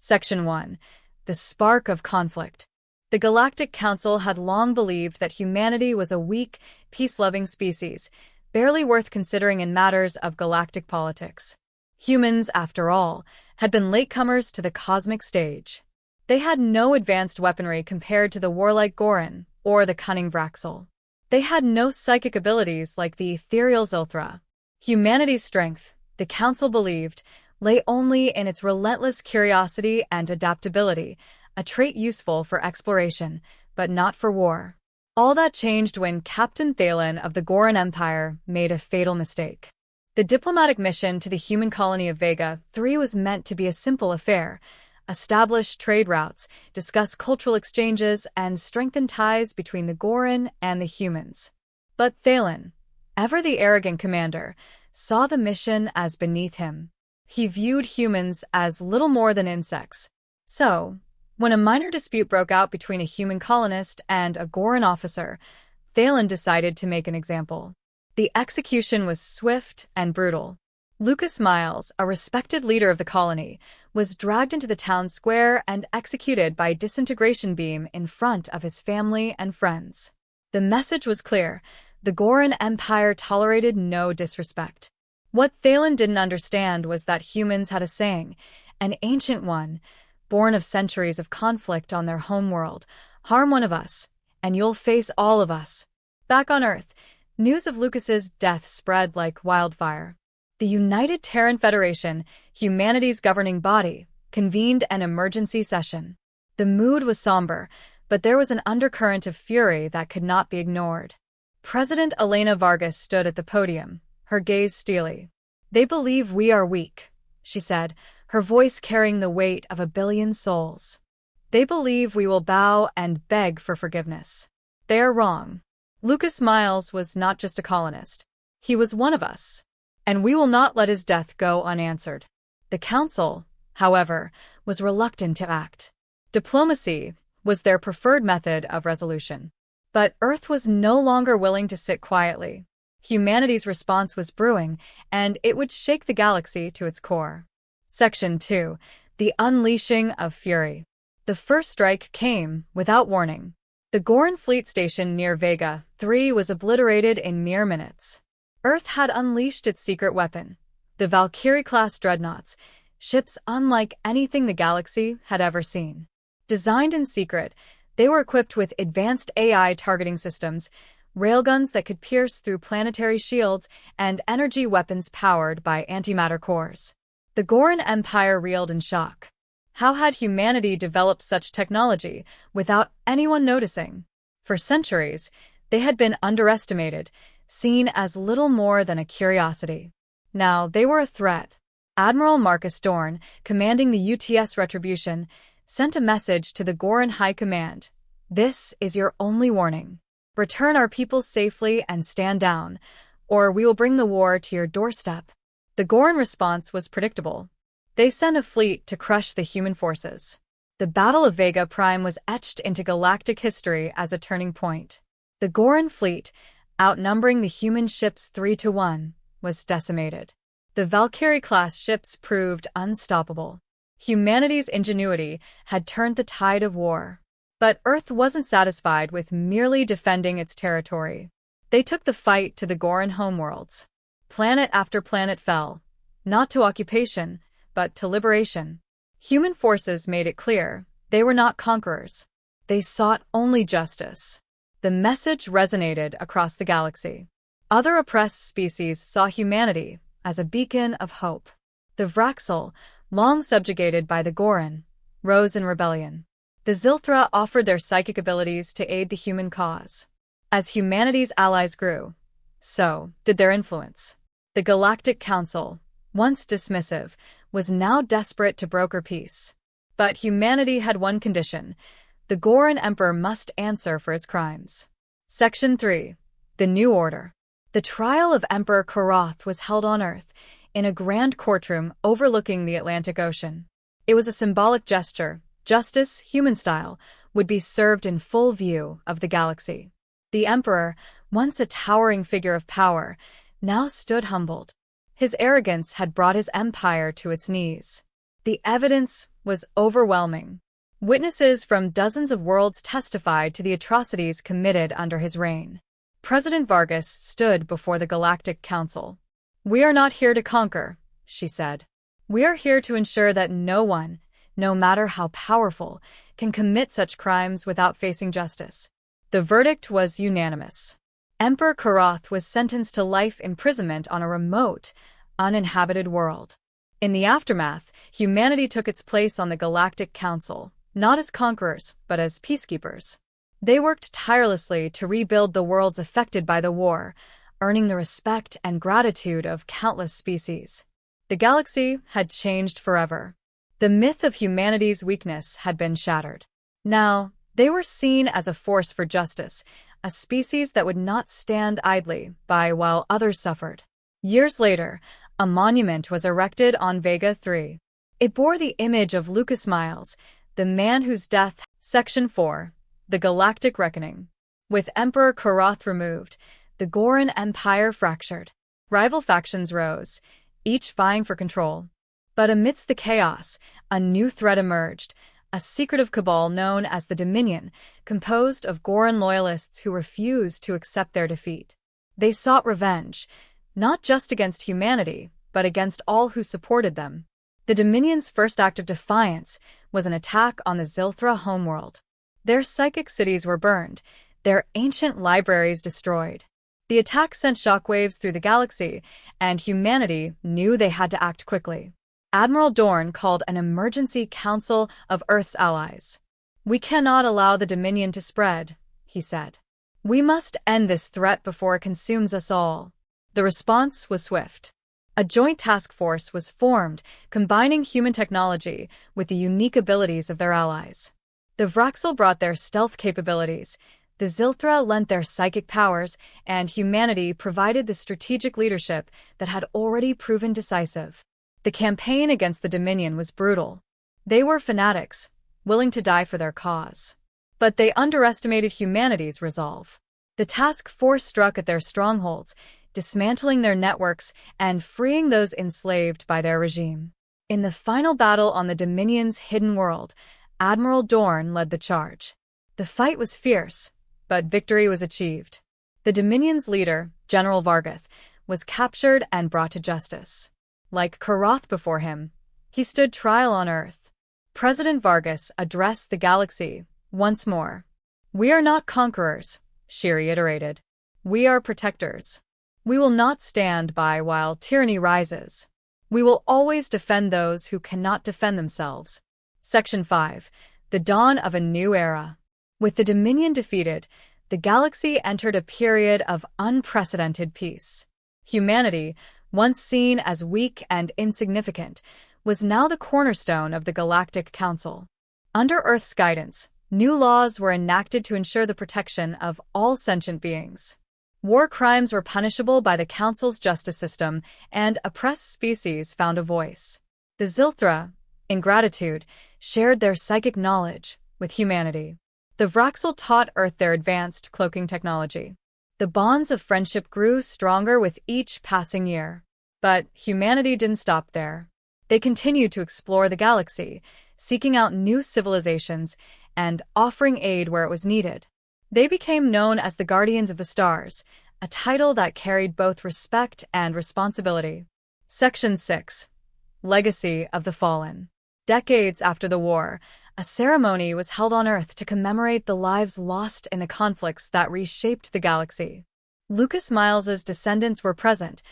Section 1. The Spark of Conflict. The Galactic Council had long believed that humanity was a weak, peace-loving species, barely worth considering in matters of galactic politics. Humans, after all, had been latecomers to the cosmic stage. They had no advanced weaponry compared to the warlike Goran or the cunning Vraxel. They had no psychic abilities like the ethereal Zilthra. Humanity's strength, the Council believed, lay only in its relentless curiosity and adaptability, a trait useful for exploration, but not for war. All that changed when Captain Thalen of the Goran Empire made a fatal mistake. The diplomatic mission to the human colony of Vega 3 was meant to be a simple affair: establish trade routes, discuss cultural exchanges, and strengthen ties between the Goran and the humans. But Thalen, ever the arrogant commander, saw the mission as beneath him. He viewed humans as little more than insects. So, when a minor dispute broke out between a human colonist and a Goran officer, Thalen decided to make an example. The execution was swift and brutal. Lucas Miles, a respected leader of the colony, was dragged into the town square and executed by a disintegration beam in front of his family and friends. The message was clear: the Goran Empire tolerated no disrespect. What Thalen didn't understand was that humans had a saying, an ancient one, born of centuries of conflict on their homeworld: harm one of us, and you'll face all of us. Back on Earth, news of Lucas's death spread like wildfire. The United Terran Federation, humanity's governing body, convened an emergency session. The mood was somber, but there was an undercurrent of fury that could not be ignored. President Elena Vargas stood at the podium, her gaze steely. "They believe we are weak," she said, her voice carrying the weight of 1 billion souls. "They believe we will bow and beg for forgiveness. They are wrong. Lucas Miles was not just a colonist. He was one of us, and we will not let his death go unanswered." The Council, however, was reluctant to act. Diplomacy was their preferred method of resolution. But Earth was no longer willing to sit quietly. Humanity's response was brewing, and it would shake the galaxy to its core. Section 2. The Unleashing of Fury. The first strike came without warning. The Goran fleet station near Vega 3 was obliterated in mere minutes. Earth had unleashed its secret weapon, the Valkyrie-class dreadnoughts, ships unlike anything the galaxy had ever seen. Designed in secret, they were equipped with advanced AI targeting systems, railguns that could pierce through planetary shields, and energy weapons powered by antimatter cores. The Goran Empire reeled in shock. How had humanity developed such technology without anyone noticing? For centuries, they had been underestimated, seen as little more than a curiosity. Now they were a threat. Admiral Marcus Dorn, commanding the UTS Retribution, sent a message to the Goran High Command: "This is your only warning. Return our people safely and stand down, or we will bring the war to your doorstep." The Goran response was predictable. They sent a fleet to crush the human forces. The Battle of Vega Prime was etched into galactic history as a turning point. The Goran fleet, outnumbering the human ships 3-1, was decimated. The Valkyrie-class ships proved unstoppable. Humanity's ingenuity had turned the tide of war. But Earth wasn't satisfied with merely defending its territory. They took the fight to the Goran homeworlds. Planet after planet fell, not to occupation, but to liberation. Human forces made it clear they were not conquerors. They sought only justice. The message resonated across the galaxy. Other oppressed species saw humanity as a beacon of hope. The Vraxel, long subjugated by the Goran, rose in rebellion. The Zilthra offered their psychic abilities to aid the human cause. As humanity's allies grew, so did their influence. The Galactic Council, once dismissive, was now desperate to broker peace. But humanity had one condition: the Goran Emperor must answer for his crimes. Section 3. The New Order. The trial of Emperor Karath was held on Earth, in a grand courtroom overlooking the Atlantic Ocean. It was a symbolic gesture. Justice, human style, would be served in full view of the galaxy. The Emperor, once a towering figure of power, now stood humbled. His arrogance had brought his empire to its knees. The evidence was overwhelming. Witnesses from dozens of worlds testified to the atrocities committed under his reign. President Vargas stood before the Galactic Council. "We are not here to conquer," she said. "We are here to ensure that no one, no matter how powerful, can commit such crimes without facing justice." The verdict was unanimous. Emperor Karath was sentenced to life imprisonment on a remote, uninhabited world. In the aftermath, humanity took its place on the Galactic Council, not as conquerors, but as peacekeepers. They worked tirelessly to rebuild the worlds affected by the war, earning the respect and gratitude of countless species. The galaxy had changed forever. The myth of humanity's weakness had been shattered. Now, they were seen as a force for justice, a species that would not stand idly by while others suffered. Years later, a monument was erected on Vega 3. It bore the image of Lucas Miles, the man whose death. Section 4. The Galactic Reckoning. With Emperor Karath removed, the Goran Empire fractured. Rival factions rose, each vying for control. But amidst the chaos, a new threat emerged, a secretive cabal known as the Dominion, composed of Goran loyalists who refused to accept their defeat. They sought revenge, not just against humanity, but against all who supported them. The Dominion's first act of defiance was an attack on the Zilthra homeworld. Their psychic cities were burned, their ancient libraries destroyed. The attack sent shockwaves through the galaxy, and humanity knew they had to act quickly. Admiral Dorn called an emergency council of Earth's allies. "We cannot allow the Dominion to spread," he said. "We must end this threat before it consumes us all." The response was swift. A joint task force was formed, combining human technology with the unique abilities of their allies. The Vraxel brought their stealth capabilities, the Zilthra lent their psychic powers, and humanity provided the strategic leadership that had already proven decisive. The campaign against the Dominion was brutal. They were fanatics, willing to die for their cause. But they underestimated humanity's resolve. The task force struck at their strongholds, dismantling their networks and freeing those enslaved by their regime. In the final battle on the Dominion's hidden world, Admiral Dorn led the charge. The fight was fierce, but victory was achieved. The Dominion's leader, General Vargas, was captured and brought to justice. Like Karath before him, he stood trial on Earth. President Vargas addressed the galaxy once more. "We are not conquerors," she reiterated. "We are protectors. We will not stand by while tyranny rises. We will always defend those who cannot defend themselves." Section 5. The Dawn of a New Era. With the Dominion defeated, the galaxy entered a period of unprecedented peace. Humanity, once seen as weak and insignificant, was now the cornerstone of the Galactic Council. Under Earth's guidance, new laws were enacted to ensure the protection of all sentient beings. War crimes were punishable by the Council's justice system, and oppressed species found a voice. The Zilthra, in gratitude, shared their psychic knowledge with humanity. The Vraxel taught Earth their advanced cloaking technology. The bonds of friendship grew stronger with each passing year. But humanity didn't stop there. They continued to explore the galaxy, seeking out new civilizations and offering aid where it was needed. They became known as the Guardians of the Stars, a title that carried both respect and responsibility. Section 6. Legacy of the Fallen. Decades after the war, a ceremony was held on Earth to commemorate the lives lost in the conflicts that reshaped the galaxy. Lucas Miles's descendants were present,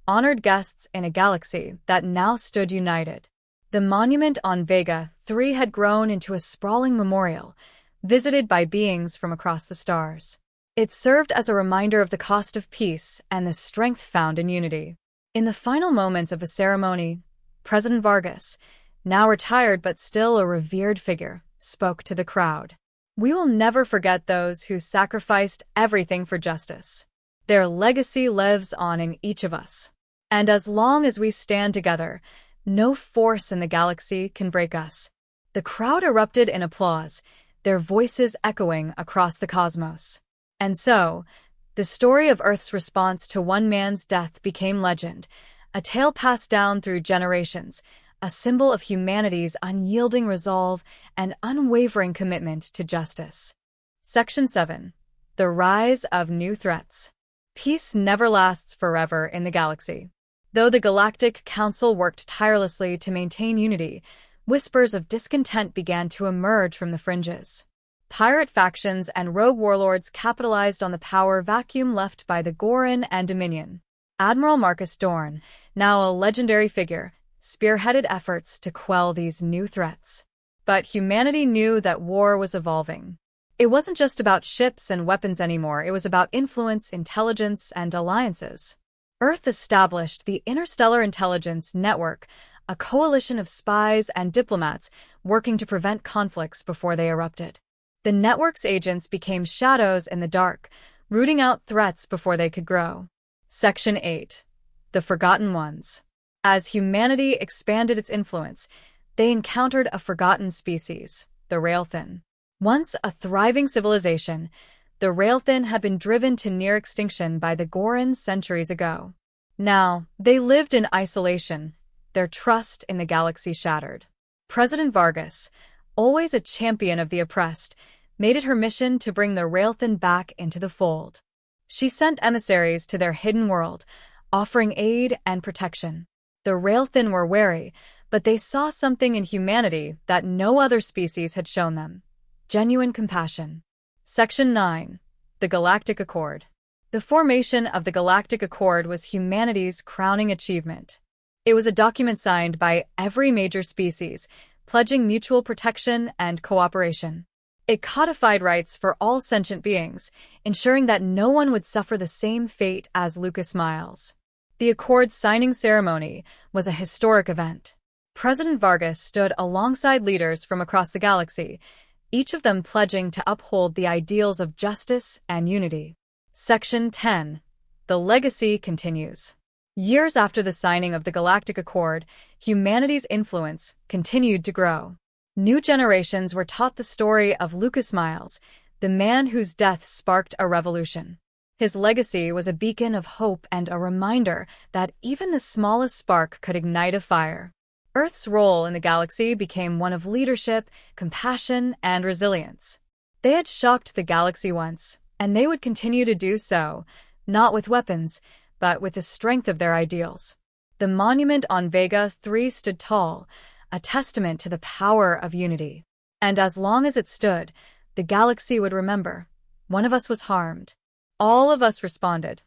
honored guests in a galaxy that now stood united. The monument on Vega 3 had grown into a sprawling memorial, visited by beings from across the stars. It served as a reminder of the cost of peace and the strength found in unity. In the final moments of the ceremony, President Vargas, now retired but still a revered figure, spoke to the crowd. "We will never forget those who sacrificed everything for justice. Their legacy lives on in each of us. And as long as we stand together, no force in the galaxy can break us." The crowd erupted in applause, their voices echoing across the cosmos. And so, the story of Earth's response to one man's death became legend, a tale passed down through generations, a symbol of humanity's unyielding resolve and unwavering commitment to justice. Section 7. The Rise of New Threats. Peace never lasts forever in the galaxy. Though the Galactic Council worked tirelessly to maintain unity, whispers of discontent began to emerge from the fringes. Pirate factions and rogue warlords capitalized on the power vacuum left by the Goran and Dominion. Admiral Marcus Dorn, now a legendary figure, spearheaded efforts to quell these new threats. But humanity knew that war was evolving. It wasn't just about ships and weapons anymore, it was about influence, intelligence, and alliances. Earth established the Interstellar Intelligence Network, a coalition of spies and diplomats working to prevent conflicts before they erupted. The network's agents became shadows in the dark, rooting out threats before they could grow. Section 8. The Forgotten Ones. As humanity expanded its influence, they encountered a forgotten species, the Railthin. Once a thriving civilization, the Railthin had been driven to near extinction by the Goran centuries ago. Now, they lived in isolation, their trust in the galaxy shattered. President Vargas, always a champion of the oppressed, made it her mission to bring the Railthin back into the fold. She sent emissaries to their hidden world, offering aid and protection. The Railthin were wary, but they saw something in humanity that no other species had shown them: genuine compassion. Section 9. The Galactic Accord. The formation of the Galactic Accord was humanity's crowning achievement. It was a document signed by every major species, pledging mutual protection and cooperation. It codified rights for all sentient beings, ensuring that no one would suffer the same fate as Lucas Miles. The Accord's signing ceremony was a historic event. President Vargas stood alongside leaders from across the galaxy, each of them pledging to uphold the ideals of justice and unity. Section 10. The Legacy continues. Years after the signing of the Galactic Accord, humanity's influence continued to grow. New generations were taught the story of Lucas Miles, the man whose death sparked a revolution. His legacy was a beacon of hope and a reminder that even the smallest spark could ignite a fire. Earth's role in the galaxy became one of leadership, compassion, and resilience. They had shocked the galaxy once, and they would continue to do so, not with weapons, but with the strength of their ideals. The monument on Vega 3 stood tall, a testament to the power of unity. And as long as it stood, the galaxy would remember: one of us was harmed. All of us responded.